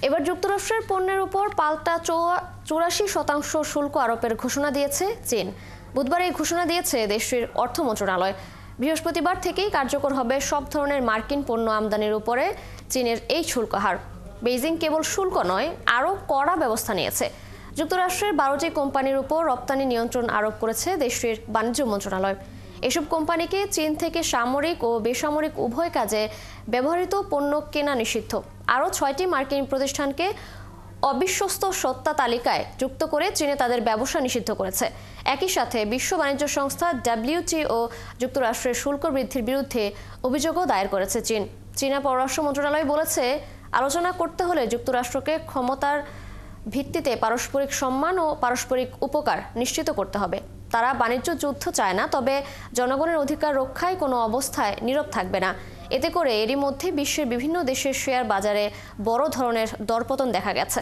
এবার যুক্তরাষ্ট্রের পণ্যের উপর পাল্টা 84% শুল্ক আরোপের ঘোষণা দিয়েছে চীন। বুধবার এই ঘোষণা দিয়েছে দেশটির অর্থ মন্ত্রণালয়। বৃহস্পতিবার থেকেই কার্যকর হবে সব ধরনের মার্কিন পণ্য আমদানির উপরে চীনের এই শুল্ক হার। বেইজিং কেবল শুল্ক নয়, আরও কড়া ব্যবস্থা নিয়েছে। যুক্তরাষ্ট্রের 12টি কোম্পানির উপর রপ্তানি নিয়ন্ত্রণ আরোপ করেছে দেশটির বাণিজ্য মন্ত্রণালয়। এসব কোম্পানিকে চীন থেকে সামরিক ও বেসামরিক উভয় কাজে ব্যবহৃত পণ্য কেনা নিষিদ্ধ। আরও 6টি মার্কিন প্রতিষ্ঠানকে অবিশ্বস্ত সত্তা তালিকায় যুক্ত করে চীনে তাদের ব্যবসা নিষিদ্ধ করেছে। একই সাথে বিশ্ব বাণিজ্য সংস্থা WTO যুক্তরাষ্ট্রের শুল্ক বৃদ্ধির বিরুদ্ধে অভিযোগও দায়ের করেছে চীন। চীনা পররাষ্ট্র মন্ত্রণালয় বলেছে, আলোচনা করতে হলে যুক্তরাষ্ট্রকে ক্ষমতার ভিত্তিতে পারস্পরিক সম্মান ও পারস্পরিক উপকার নিশ্চিত করতে হবে। তারা বাণিজ্য যুদ্ধ চায় না, তবে জনগণের অধিকার রক্ষায় কোনো অবস্থায় নীরব থাকবে না। এতে করে এরই মধ্যে বিশ্বের বিভিন্ন দেশের শেয়ার বাজারে বড় ধরনের দরপতন দেখা গেছে।